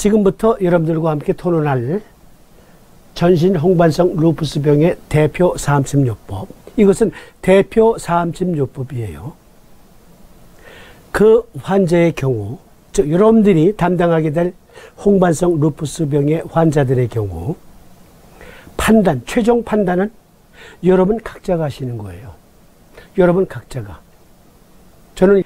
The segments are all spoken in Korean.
지금부터 여러분들과 함께 토론할 전신 홍반성 루푸스병의 대표 사암침요법. 이것은 대표 사암침요법이에요. 그 환자의 경우, 즉 여러분들이 담당하게 될 홍반성 루푸스병의 환자들의 경우 판단, 최종 판단은 여러분 각자가 하시는 거예요. 여러분 각자가. 저는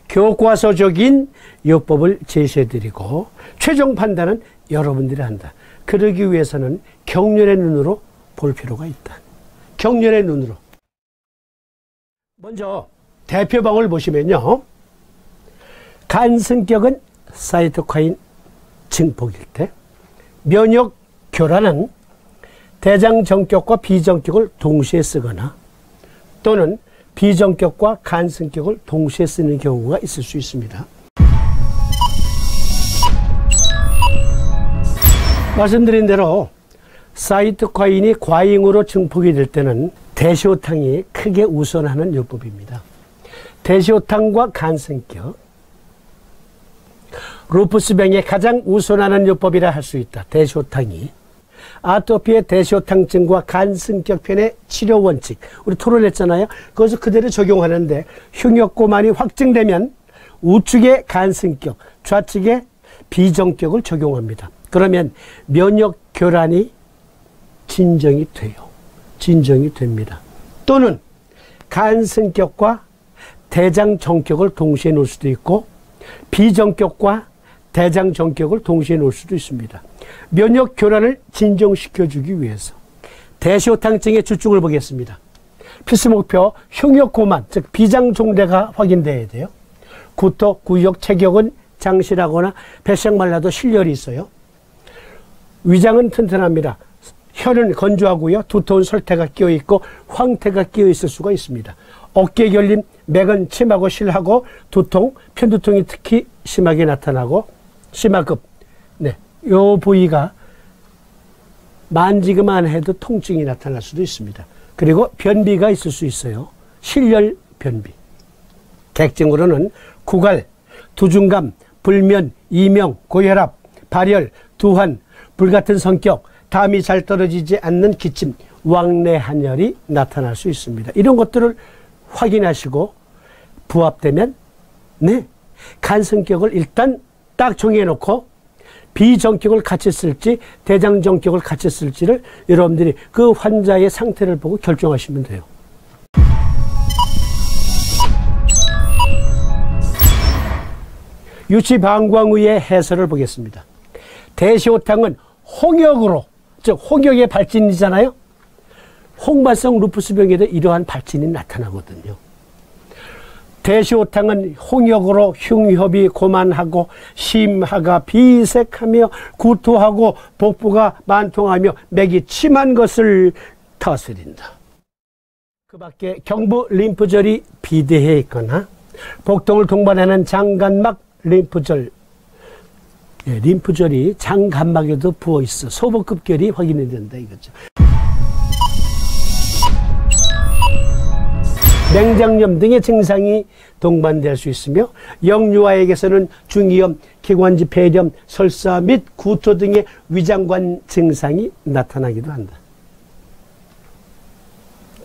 교과서적인 요법을 제시해드리고 최종 판단은 여러분들이 한다. 그러기 위해서는 경륜의 눈으로 볼 필요가 있다. 경륜의 눈으로. 먼저 대표방을 보시면요. 간 성격은 사이토카인 증폭일 때, 면역 교란은 대장 정격과 비정격을 동시에 쓰거나 또는 비정격과 간 성격을 동시에 쓰는 경우가 있을 수 있습니다. 말씀드린 대로 사이토카인이 과잉으로 증폭이 될 때는 대시호탕이 크게 우선하는 요법입니다. 대시호탕과 간 성격, 루푸스병에 가장 우선하는 요법이라 할 수 있다. 대시호탕이. 아토피의 대시호탕증과 간 성격편의 치료 원칙, 우리 토론했잖아요. 그것을 그대로 적용하는데 흉역고만이 확증되면 우측의 간 성격, 좌측의 비정격을 적용합니다. 그러면 면역 교란이 진정이 돼요. 진정이 됩니다. 또는 간 성격과 대장 정격을 동시에 놓을 수도 있고 비정격과 대장 정격을 동시에 놓을 수도 있습니다. 면역 교란을 진정시켜주기 위해서 대시호탕증의 주증을 보겠습니다. 필수 목표 흉역고만, 즉 비장종대가 확인돼야 돼요. 구토, 구역, 체격은 장실하거나 배싹 말라도 실열이 있어요. 위장은 튼튼합니다. 혀는 건조하고요. 두터운 설태가 끼어있고 황태가 끼어있을 수가 있습니다. 어깨 결림, 맥은 침하고 실하고 두통, 편두통이 특히 심하게 나타나고 심화급. 네, 요 부위가 만지기만 해도 통증이 나타날 수도 있습니다. 그리고 변비가 있을 수 있어요. 실열 변비. 객증으로는 구갈, 두중감, 불면, 이명, 고혈압, 발열, 두환, 불같은 성격, 담이 잘 떨어지지 않는 기침, 왕래한혈이 나타날 수 있습니다. 이런 것들을 확인하시고 부합되면 간 성격을 일단 딱 정해놓고 비정격을 같이 쓸지 대장정격을 같이 쓸지를 여러분들이 그 환자의 상태를 보고 결정하시면 돼요. 유치방광의의 해설을 보겠습니다. 대시호탕은 홍역으로, 즉 홍역의 발진이잖아요. 홍반성 루푸스병에도 이러한 발진이 나타나거든요. 대시호탕은 홍역으로 흉협이 고만하고 심하가 비색하며 구토하고 복부가 만통하며 맥이 침한 것을 다스린다. 그 밖에 경부 림프절이 비대해 있거나 복통을 동반하는 장간막 림프절, 림프절이 장간막에도 부어있어 소복급결이 확인이 된다 이거죠. 맹장염 등의 증상이 동반될 수 있으며 영유아에게서는 중이염, 기관지 폐렴, 설사 및 구토 등의 위장관 증상이 나타나기도 한다.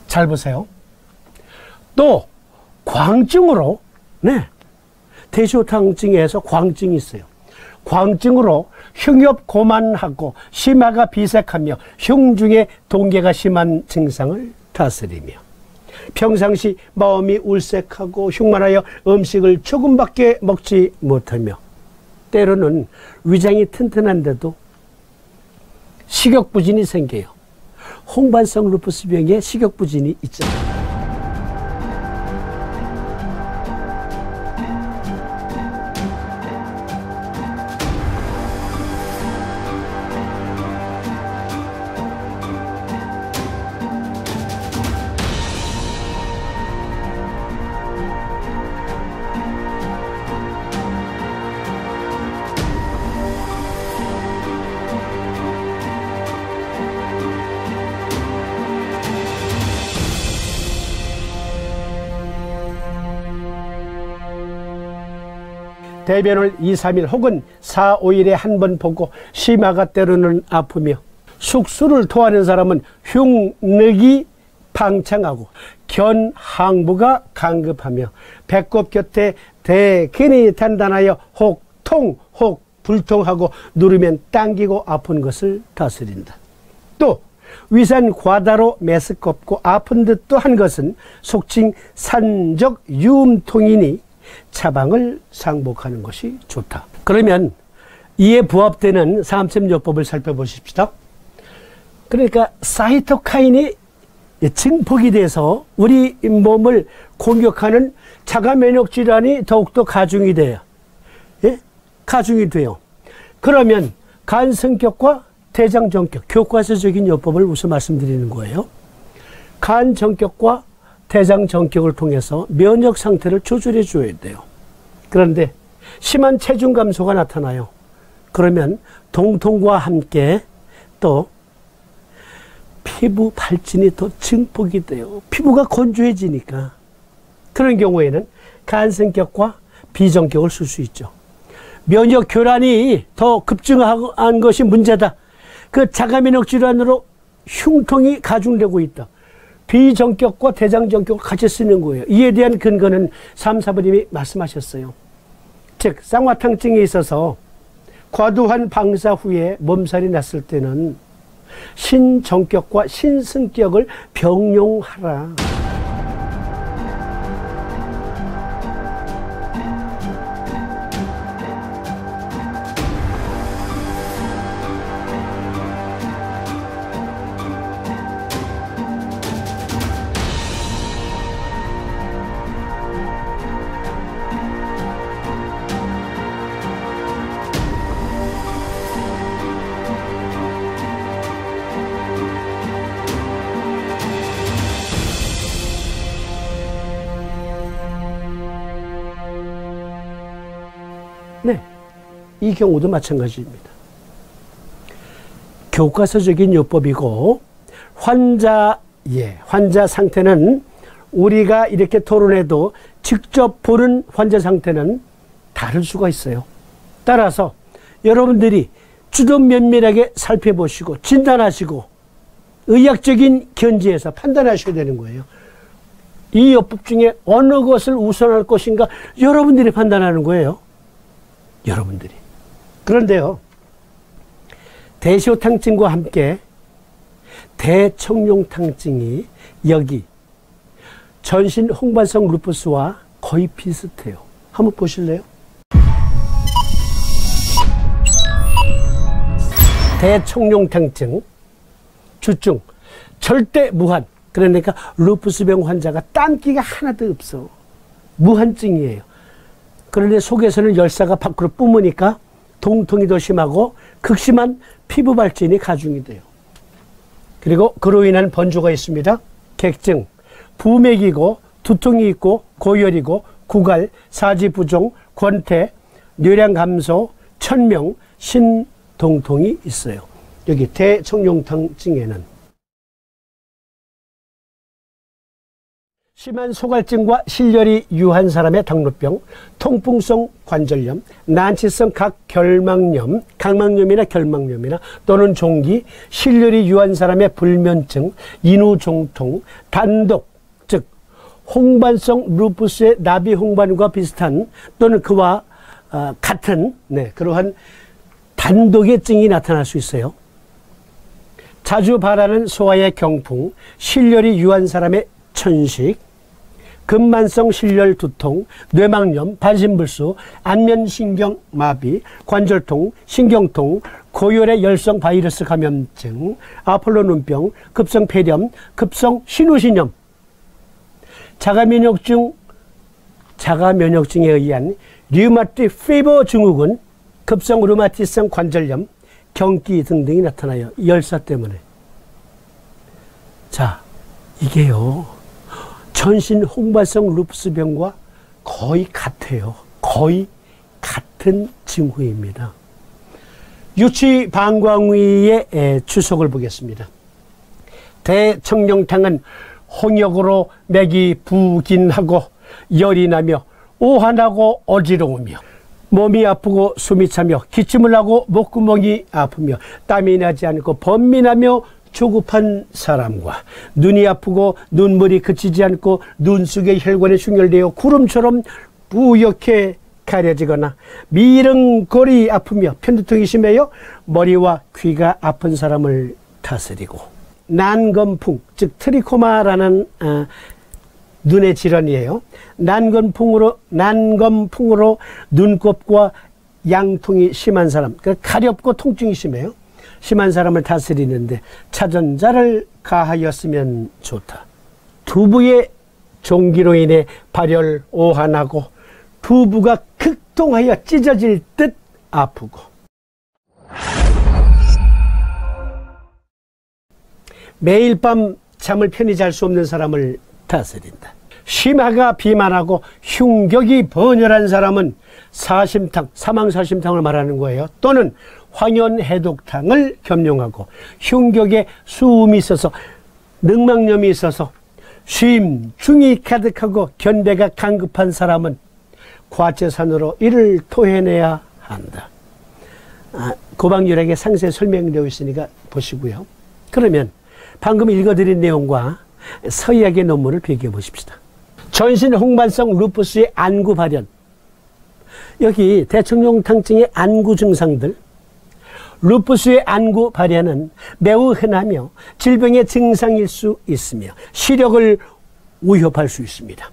잘 보세요. 또 광증으로 대시호탕증에서 광증이 있어요. 광증으로 흉엽 고만하고 심화가 비색하며 흉중의 동계가 심한 증상을 다스리며 평상시 마음이 울색하고 흉만하여 음식을 조금밖에 먹지 못하며 때로는 위장이 튼튼한데도 식욕부진이 생겨요. 홍반성 루푸스병에 식욕부진이 있잖아요. 대변을 2, 3일 혹은 4, 5일에 한 번 보고 심화가 때로는 아프며 숙수를 토하는 사람은 흉늑이 방창하고 견항부가 강급하며 배꼽 곁에 대근이 단단하여 혹 통, 혹 불통하고 누르면 당기고 아픈 것을 다스린다. 또 위산 과다로 메스껍고 아픈 듯도 한 것은 속칭 산적 유음통이니 차방을 상복하는 것이 좋다. 그러면 이에 부합되는 삼sem요법을 살펴보십시다. 그러니까 사이토카인이 증폭이 돼서 우리 몸을 공격하는 자가 면역 질환이 더욱더 가중이 돼요. 예? 가중이 돼요. 그러면 간 성격과 대장 정격, 교과서적인 요법을 우선 말씀드리는 거예요. 간 정격과 대장 정격을 통해서 면역 상태를 조절해 줘야 돼요. 그런데 심한 체중 감소가 나타나요. 그러면 동통과 함께 또 피부 발진이 더 증폭이 돼요. 피부가 건조해지니까. 그런 경우에는 간성격과 비정격을 쓸 수 있죠. 면역 교란이 더 급증한 것이 문제다. 그 자가면역 질환으로 흉통이 가중되고 있다. 비정격과 대장정격을 같이 쓰는 거예요. 이에 대한 근거는 삼사부님이 말씀하셨어요. 즉 쌍화탕증이 있어서 과도한 방사 후에 몸살이 났을 때는 신정격과 신승격을 병용하라. 네, 이 경우도 마찬가지입니다. 교과서적인 요법이고 환자 상태는 우리가 이렇게 토론해도 직접 보는 환자 상태는 다를 수가 있어요. 따라서 여러분들이 주도 면밀하게 살펴보시고 진단하시고 의학적인 견지에서 판단하셔야 되는 거예요. 이 요법 중에 어느 것을 우선할 것인가 여러분들이 판단하는 거예요. 여러분들이. 그런데요, 대시호탕증과 함께 대청룡탕증이 여기 전신 홍반성 루푸스와 거의 비슷해요. 한번 보실래요? 대청룡탕증, 주증, 절대 무한. 그러니까 루푸스병 환자가 땀기가 하나도 없어. 무한증이에요. 그런데 속에서는 열사가 밖으로 뿜으니까 동통이 더 심하고 극심한 피부 발진이 가중이 돼요. 그리고 그로 인한 번조가 있습니다. 객증, 부맥이고 두통이 있고 고열이고 구갈, 사지부종, 권태, 뇌량 감소, 천명, 신동통이 있어요. 여기 대청룡탕증에는 심한 소갈증과 실열이 유한 사람의 당뇨병, 통풍성 관절염, 난치성 각결막염, 각막염이나 결막염이나 또는 종기, 실열이 유한 사람의 불면증, 인후종통, 단독, 즉 홍반성 루푸스의 나비 홍반과 비슷한 또는 그와 같은 그러한 단독의 증이 나타날 수 있어요. 자주 발하는 소화의 경풍, 실열이 유한 사람의 천식, 근만성 실열 두통, 뇌막염, 반신불수, 안면신경마비, 관절통, 신경통, 고열의 열성 바이러스 감염증, 아폴로 눈병, 급성 폐렴, 급성 신우신염, 자가면역증에 의한 류마틱 피버 증후군, 급성 류마티성 관절염, 경기 등등이 나타나요. 열사 때문에. 자, 이게요. 전신 홍반성 루푸스병과 거의 같아요. 거의 같은 징후입니다. 유치방광위의 추석을 보겠습니다. 대청룡탕은 홍역으로 맥이 부긴하고 열이 나며 오한하고 어지러우며 몸이 아프고 숨이 차며 기침을 하고 목구멍이 아프며 땀이 나지 않고 번민하며 조급한 사람과 눈이 아프고 눈물이 그치지 않고 눈 속의 혈관이 충혈되어 구름처럼 뿌옇게 가려지거나 미릉골이 아프며 편두통이 심해요 머리와 귀가 아픈 사람을 다스리고 난검풍 즉 트리코마라는 눈의 질환이에요. 난검풍으로 눈곱과 양통이 심한 사람, 그러니까 가렵고 통증이 심해요. 심한 사람을 다스리는데 차전자를 가하였으면 좋다. 두부의 종기로 인해 발열 오한하고 두부가 극통하여 찢어질 듯 아프고 매일 밤 잠을 편히 잘 수 없는 사람을 다스린다. 심화가 비만하고 흉격이 번열한 사람은 사심탕, 사망사심탕을 말하는 거예요. 또는 황현해독탕을 겸용하고 흉격에 수음이 있어서 늑막염이 있어서 쉼, 중이 가득하고 견배가 강급한 사람은 과채산으로 이를 토해내야 한다. 고방률에게 상세 설명되어 있으니까 보시고요. 그러면 방금 읽어드린 내용과 서의학의 논문을 비교해 보십시다. 전신 홍반성 루푸스의 안구 발현. 여기 대청룡탕증의 안구 증상들. 루푸스의 안구 발현은 매우 흔하며 질병의 증상일 수 있으며 시력을 위협할 수 있습니다.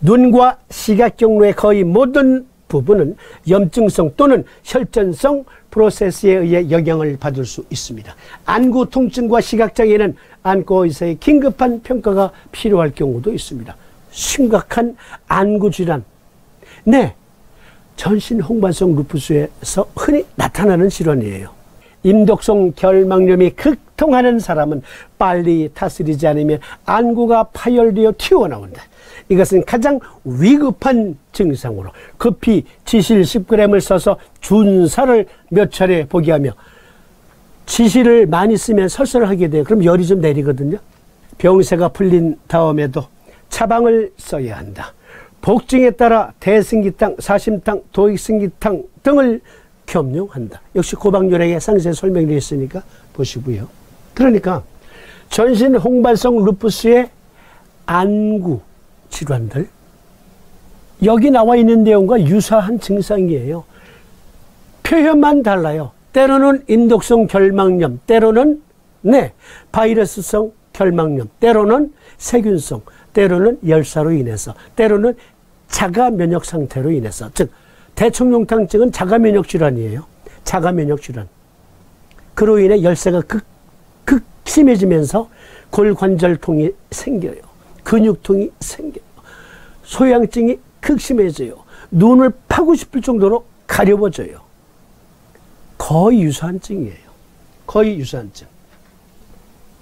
눈과 시각 경로의 거의 모든 부분은 염증성 또는 혈전성 프로세스에 의해 영향을 받을 수 있습니다. 안구 통증과 시각장애는 안과의사의 긴급한 평가가 필요할 경우도 있습니다. 심각한 안구 질환. 네, 전신 홍반성 루푸스에서 흔히 나타나는 질환이에요. 임독성 결막염이 극통하는 사람은 빨리 다스리지 않으면 안구가 파열되어 튀어나온다. 이것은 가장 위급한 증상으로 급히 지실 10g을 써서 준사를 몇 차례 보게 하며 지실을 많이 쓰면 설사를 하게 돼요. 그럼 열이 좀 내리거든요. 병세가 풀린 다음에도 차방을 써야 한다. 복증에 따라 대승기탕, 사심탕, 도익승기탕 등을 겸용한다. 역시 고방열에게 상세 설명되어 있으니까 보시고요. 그러니까 전신 홍반성 루푸스의 안구 질환들, 여기 나와 있는 내용과 유사한 증상이에요. 표현만 달라요. 때로는 인독성 결막염, 때로는 바이러스성 결막염, 때로는 세균성, 때로는 열사로 인해서, 때로는 자가면역 상태로 인해서, 즉 대청룡탕증은 자가면역 질환이에요. 자가면역 질환. 그로 인해 열사가 심해지면서 골관절통이 생겨요. 근육통이 생겨요. 소양증이 극심해져요. 눈을 파고 싶을 정도로 가려워져요. 거의 유사한 증이에요. 거의 유사한 증.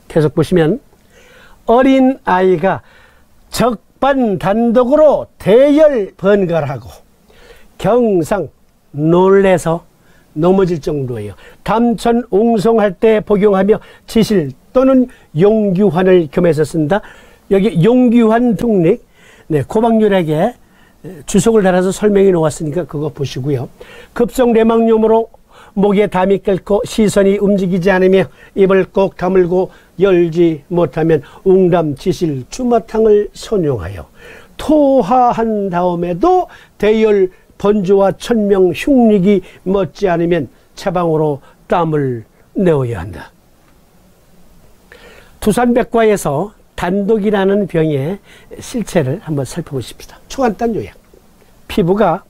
계속 보시면 어린 아이가 적반 단독으로 대열 번갈하고 경상 놀래서 넘어질 정도예요. 담천 옹송할 때 복용하며 지실 또는 용규환을 겸해서 쓴다. 여기 용규환 독립, 고방률에게 주석을 달아서 설명이 나왔으니까 그거 보시고요. 급성 뇌막염으로 목에 담이 끓고 시선이 움직이지 않으며 입을 꼭 다물고 열지 못하면 웅담, 지실, 주마탕을 선용하여 토하한 다음에도 대열, 번조와 천명, 흉릭이 멎지 않으면 차방으로 땀을 내어야 한다. 두산백과에서 단독이라는 병의 실체를 한번 살펴보십시다. 초간단 요약. 피부가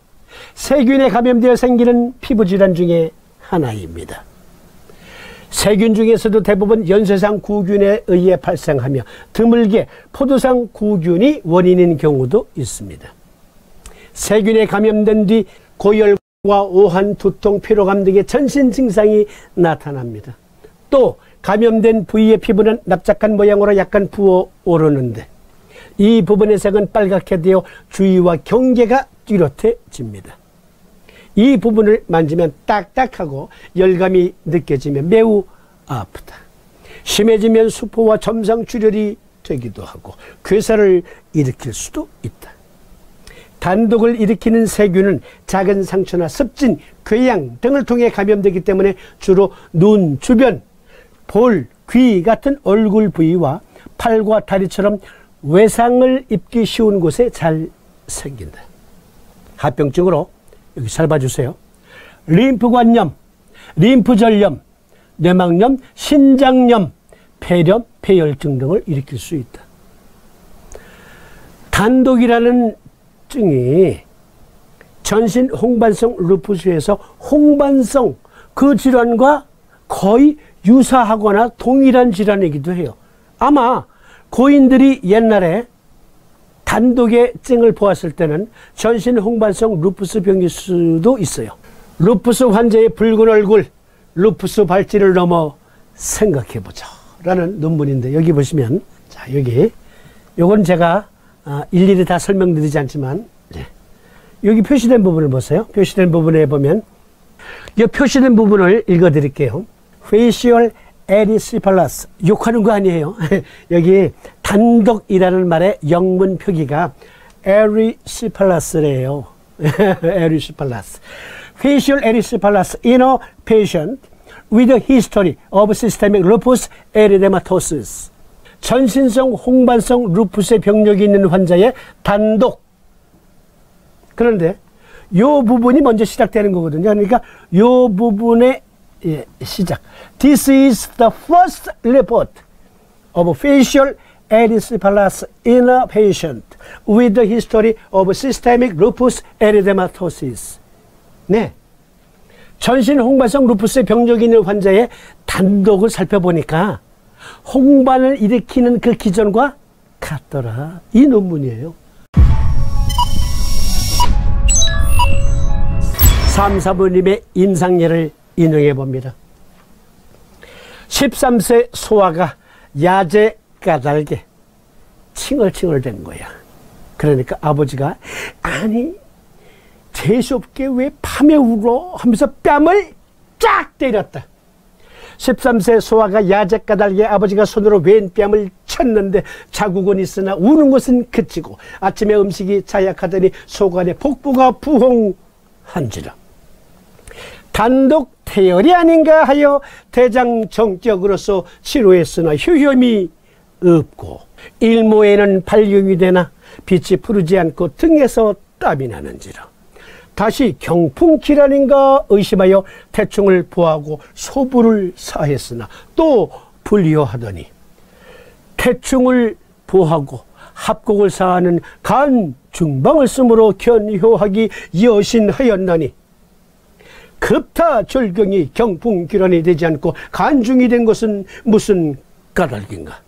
세균에 감염되어 생기는 피부질환 중에 하나입니다. 세균 중에서도 대부분 연쇄상 구균에 의해 발생하며 드물게 포도상 구균이 원인인 경우도 있습니다. 세균에 감염된 뒤 고열과 오한, 두통, 피로감 등의 전신 증상이 나타납니다. 또 감염된 부위의 피부는 납작한 모양으로 약간 부어오르는데 이 부분의 색은 빨갛게 되어 주위와 경계가 뚜렷해집니다. 이 부분을 만지면 딱딱하고 열감이 느껴지며 매우 아프다. 심해지면 수포와 점상 출혈이 되기도 하고 괴사를 일으킬 수도 있다. 단독을 일으키는 세균은 작은 상처나 습진, 궤양 등을 통해 감염되기 때문에 주로 눈 주변, 볼, 귀 같은 얼굴 부위와 팔과 다리처럼 외상을 입기 쉬운 곳에 잘 생긴다. 합병증으로 여기 잘 봐주세요. 림프관염, 림프절염, 뇌막염, 신장염, 폐렴, 폐혈증 등을 일으킬 수 있다. 단독이라는 증이 전신 홍반성 루푸스에서 홍반성 그 질환과 거의 유사하거나 동일한 질환이기도 해요. 아마 고인들이 옛날에 단독의 증을 보았을 때는 전신 홍반성 루푸스 병일 수도 있어요. 루푸스 환자의 붉은 얼굴, 루푸스 발진을 넘어 생각해보자 라는 논문인데, 여기 보시면, 자, 여기 요건 제가 일일이 다 설명드리지 않지만, 여기 표시된 부분을 보세요. 표시된 부분에 보면 이 표시된 부분을 읽어드릴게요. Facial erysipelas, 욕하는 거 아니에요. 여기 단독이라는 말의 영문 표기가 erysipelas래요. erysipelas. Facial erysipelas in a patient with a history of systemic lupus erythematosus. 전신성 홍반성 루푸스의 병력이 있는 환자의 단독. 그런데 이 부분이 먼저 시작되는 거거든요. 그러니까 이 부분의 시작. This is the first report of facial erysipelas in a patient with a history of systemic lupus erythematosus. 네. 전신 홍반성 루푸스의 병력이 있는 환자의 단독을 살펴보니까 홍반을 일으키는 그 기전과 같더라. 이 논문이에요. 3, 4번님의 인상예를 인용해 봅니다. 13세 소아가 야제 까닭에 칭얼칭얼 된 거야. 그러니까 아버지가 아니 재수없게 왜 밤에 울어 하면서 뺨을 쫙 때렸다. 13세 소아가 야제 까닭에 아버지가 손으로 왼 뺨을 쳤는데 자국은 있으나 우는 것은 그치고 아침에 음식이 자약하더니 속안에 복부가 부흥한지라. 단독 태열이 아닌가 하여 대장정적으로서 치료했으나 효험이 없고 일모에는 발경이 되나 빛이 푸르지 않고 등에서 땀이 나는지라. 다시 경풍질환인가 의심하여 태충을 보하고 소부를 사했으나 또 불효하더니 태충을 보하고 합곡을 사하는 간 중방을 쓰므로 견효하기 여신하였나니 급타 절경이 경풍질환이 되지 않고 간중이 된 것은 무슨 까닭인가.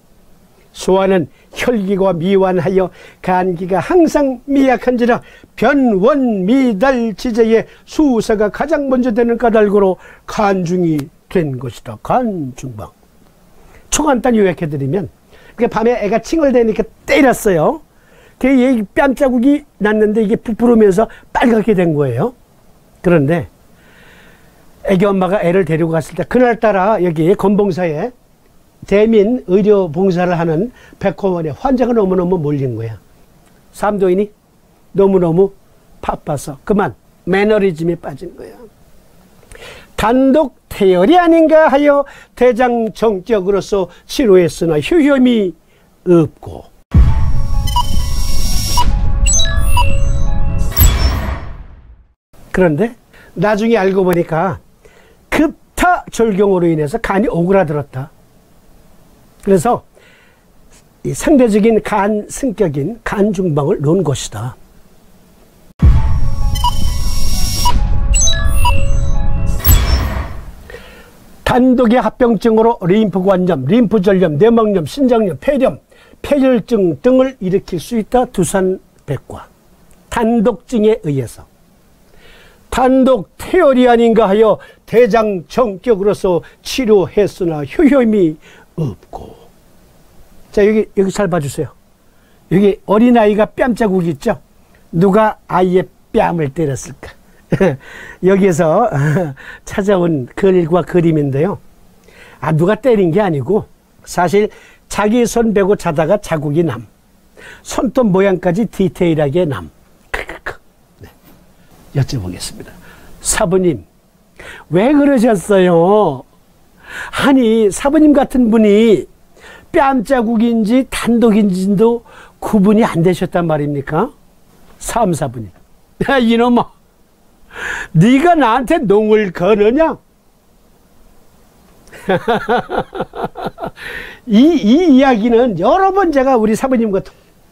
소아는 혈기가 미완하여 간기가 항상 미약한지라 변원미달지제의 수사가 가장 먼저 되는 까닭으로 간중이 된 것이다. 간중방. 초간단 요약해드리면 밤에 애가 칭얼대니까 때렸어요. 그 뺨자국이 났는데 이게 부풀으면서 빨갛게 된 거예요. 그런데 애기 엄마가 애를 데리고 갔을 때 그날따라 여기 건봉사에 대민 의료 봉사를 하는 백호원에 환자가 너무너무 몰린 거야. 삼도인이 너무너무 바빠서 그만 매너리즘에 빠진 거야. 단독 태열이 아닌가 하여 대장정적으로서 치료했으나 효험이 없고. 그런데 나중에 알고 보니까 급타 절경으로 인해서 간이 오그라들었다. 그래서 이 상대적인 간 승격인 간 중방을 놓은 것이다. 단독의 합병증으로 림프관염, 림프절염, 뇌막염, 신장염, 폐렴, 폐혈증 등을 일으킬 수 있다. 두산백과. 단독증에 의해서. 단독 태열이 아닌가 하여 대장정격으로서 치료했으나 효험이 없고. 자, 여기 잘 봐주세요. 여기 어린아이가 뺨자국이 있죠? 누가 아이의 뺨을 때렸을까? 여기에서 찾아온 글과 그림인데요. 누가 때린 게 아니고 사실 자기 손 베고 자다가 자국이 남. 손톱 모양까지 디테일하게 남. 여쭤보겠습니다. 사부님, 왜 그러셨어요? 아니, 사부님 같은 분이 뺨자국인지 단독인지도 구분이 안 되셨단 말입니까? 사부님. 야, 이놈아, 네가 나한테 농을 거느냐? 이 이야기는 여러 번 제가 우리 사부님과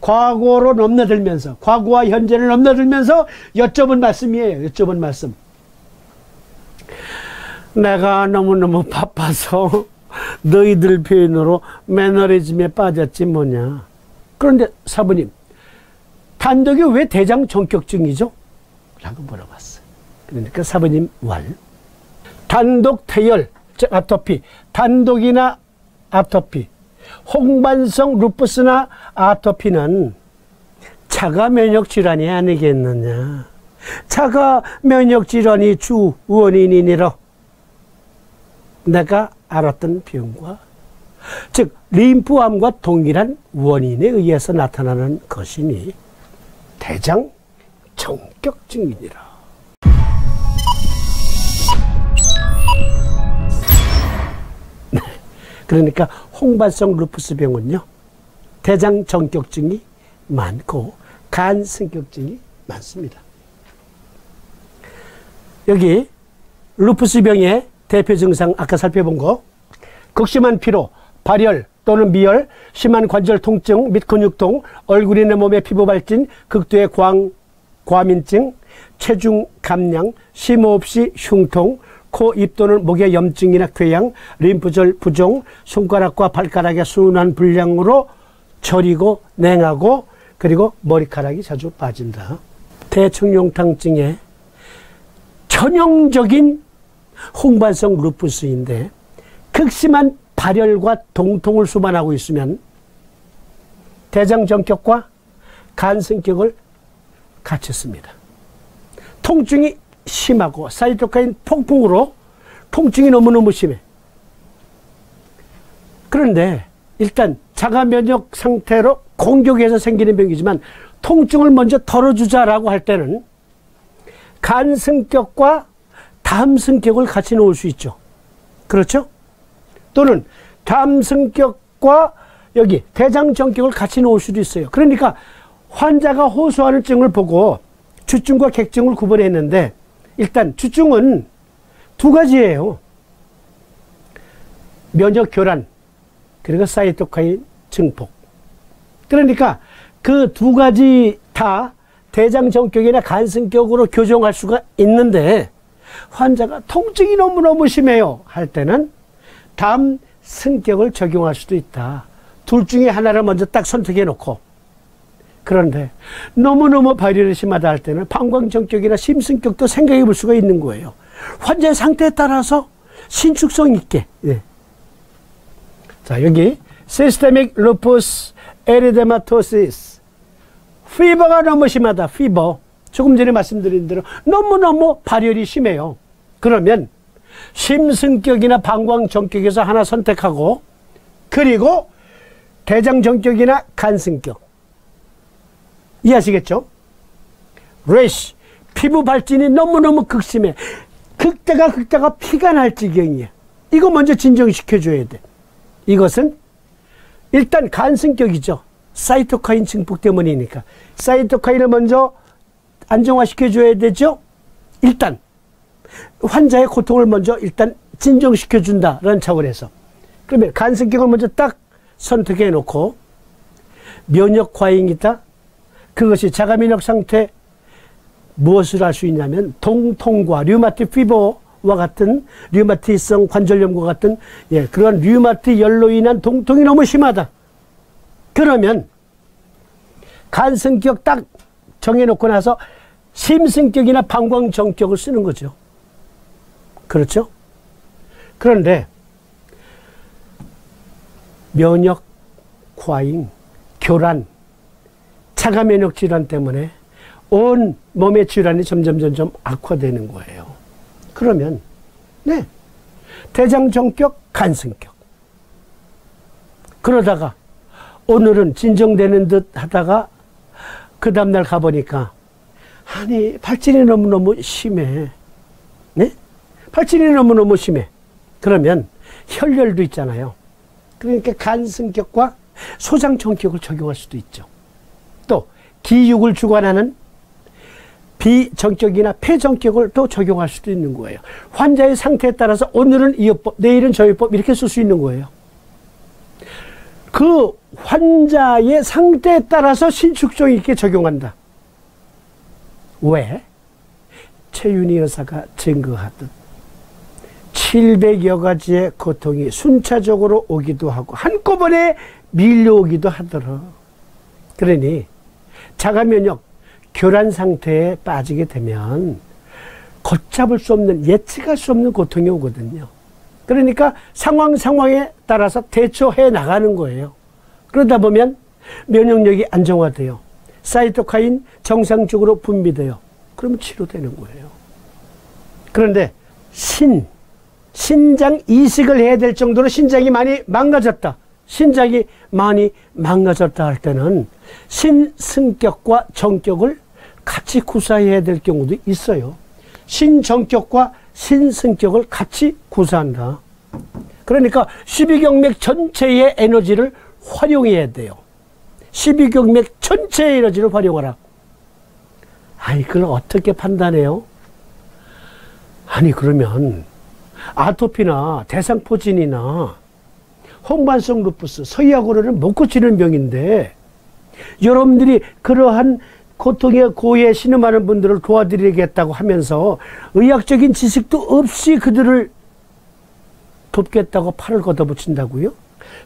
과거로 넘나들면서, 과거와 현재를 넘나들면서 여쭤본 말씀이에요. 여쭤본 말씀. 내가 너무너무 바빠서 너희들 표현으로 매너리즘에 빠졌지 뭐냐. 그런데 사부님, 단독이 왜 대장 정격증이죠? 라고 물어봤어요. 그러니까 사부님 왈, 단독 태열, 즉 아토피, 단독이나 아토피, 홍반성 루푸스나 아토피는 자가 면역 질환이 아니겠느냐. 자가 면역 질환이 주 원인이니라. 내가 알았던 병과, 즉 림프암과 동일한 원인에 의해서 나타나는 것이니 대장 정격증이니라. 네. 그러니까 홍반성 루푸스병은요, 대장 정격증이 많고 간 승격증이 많습니다. 여기 루푸스병의 대표 증상 아까 살펴본 거, 극심한 피로, 발열 또는 미열, 심한 관절 통증 및 근육통, 얼굴이나 몸의 피부 발진, 극도의 과민증, 체중 감량, 쉼 없이 흉통, 코, 입 또는 목의 염증이나 궤양, 림프절 부종, 손가락과 발가락의 순환 불량으로 저리고 냉하고, 그리고 머리카락이 자주 빠진다. 대청룡탕증의 전형적인 홍반성 루푸스인데 극심한 발열과 동통을 수반하고 있으면 대장정격과 간승격을 같이 씁니다. 통증이 심하고 사이토카인 폭풍으로 통증이 너무너무 심해. 그런데 일단 자가면역 상태로 공격해서 생기는 병이지만 통증을 먼저 덜어주자라고 할 때는 간승격과 담승격을 같이 놓을 수 있죠. 그렇죠? 또는 담승격과 여기 대장정격을 같이 놓을 수도 있어요. 그러니까 환자가 호소하는 증을 보고 주증과 객증을 구분했는데, 일단 주증은 두 가지예요. 면역 교란, 그리고 사이토카인 증폭. 그러니까 그 두 가지 다 대장정격이나 간승격으로 교정할 수가 있는데, 환자가 통증이 너무너무 심해요 할 때는 담승격을 적용할 수도 있다. 둘 중에 하나를 먼저 딱 선택해 놓고, 그런데 너무너무 발열이 심하다 할 때는 방광정격이나 심승격도 생각해 볼 수가 있는 거예요. 환자의 상태에 따라서 신축성 있게. 예. 자, 여기 Systemic Lupus Erythematosus, 피버가 너무 심하다. 피버, 조금 전에 말씀드린 대로 너무너무 발열이 심해요. 그러면 심승격이나 방광정격에서 하나 선택하고, 그리고 대장정격이나 간승격. 이해하시겠죠? 레시, 피부 발진이 너무너무 극심해. 극대가 피가 날 지경이야. 이거 먼저 진정시켜줘야 돼. 이것은 일단 간승격이죠. 사이토카인 증폭 때문이니까 사이토카인을 먼저 안정화시켜줘야 되죠. 일단 환자의 고통을 먼저 일단 진정시켜준다라는 차원에서, 그러면 간승격을 먼저 딱 선택해 놓고, 면역 과잉이다. 그것이 자가면역 상태, 무엇을 할 수 있냐면 동통과 류마틱 피버와 같은, 류마티성 관절염과 같은, 예, 그런 류마틱 열로 인한 동통이 너무 심하다. 그러면 간승격 딱 정해놓고 나서 심승격이나 방광정격을 쓰는 거죠. 그렇죠? 그런데 면역 과잉, 교란, 자가면역 질환 때문에 온 몸의 질환이 점점 악화되는 거예요. 그러면 네, 대장정격, 간승격. 그러다가 오늘은 진정되는 듯 하다가 그 다음날 가보니까 아니, 발진이 너무너무 심해. 네? 발진이 너무너무 심해. 그러면 혈열도 있잖아요. 그러니까 간승격과 소장정격을 적용할 수도 있죠. 또 기육을 주관하는 비정격이나 폐정격을 또 적용할 수도 있는 거예요. 환자의 상태에 따라서 오늘은 이 요법, 내일은 저 요법 이렇게 쓸 수 있는 거예요. 그 환자의 상태에 따라서 신축종 있게 적용한다. 왜? 최윤희 여사가 증거하듯 700여 가지의 고통이 순차적으로 오기도 하고 한꺼번에 밀려오기도 하더라. 그러니 자가면역 교란 상태에 빠지게 되면 걷잡을 수 없는, 예측할 수 없는 고통이 오거든요. 그러니까 상황에 따라서 대처해 나가는 거예요. 그러다 보면 면역력이 안정화돼요. 사이토카인 정상적으로 분비돼요. 그러면 치료되는 거예요. 그런데 신장 이식을 해야 될 정도로 신장이 많이 망가졌다. 신장이 많이 망가졌다 할 때는 신승격과 정격을 같이 구사해야 될 경우도 있어요. 신정격과 신승격을 같이 구사한다. 그러니까 12경맥 전체의 에너지를 활용해야 돼요. 12경맥 전체의 에너지를 활용하라. 아니, 그걸 어떻게 판단해요? 아니, 그러면 아토피나 대상포진이나 홍반성 루푸스, 서희학으로는 못 고치는 병인데 여러분들이 그러한 고통에 고에 신음하는 분들을 도와드리겠다고 하면서 의학적인 지식도 없이 그들을 돕겠다고 팔을 걷어붙인다고요?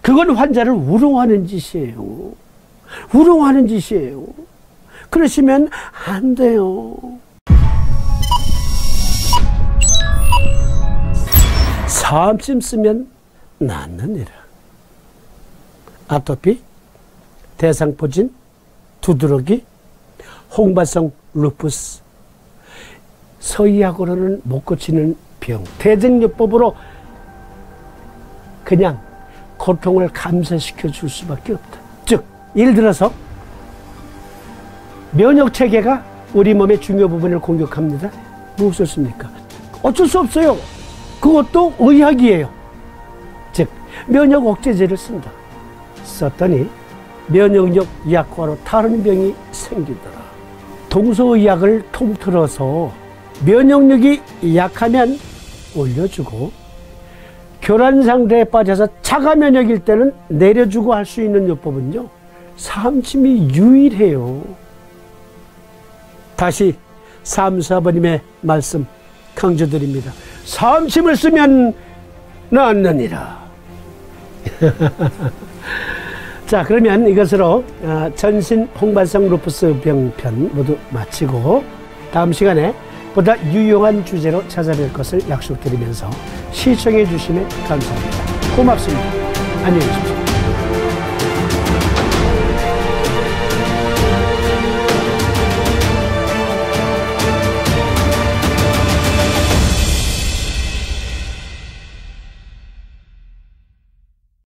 그건 환자를 우롱하는 짓이에요. 우롱하는 짓이에요. 그러시면 안 돼요. 삼심 쓰면 낫느니라. 아토피, 대상포진, 두드러기, 홍반성 루푸스, 서의학으로는 못 고치는 병, 대증요법으로 그냥 고통을 감소시켜 줄 수밖에 없다. 즉, 예를 들어서 면역체계가 우리 몸의 중요 부분을 공격합니다. 무엇을 씁니까? 어쩔 수 없어요. 그것도 의학이에요. 즉, 면역 억제제를 쓴다. 썼더니 면역력 약화로 다른 병이 생기더라. 동서의학을 통틀어서 면역력이 약하면 올려주고 교란 상태에 빠져서 자가 면역일 때는 내려주고 할 수 있는 요법은요, 삼심이 유일해요. 다시 삼사버님의 말씀 강조드립니다. 삼심을 쓰면 낫느니라. 자, 그러면 이것으로 전신 홍반성 루푸스 병편 모두 마치고 다음 시간에 보다 유용한 주제로 찾아뵐 것을 약속드리면서 시청해 주시면 감사합니다. 고맙습니다. 안녕히 계십시오.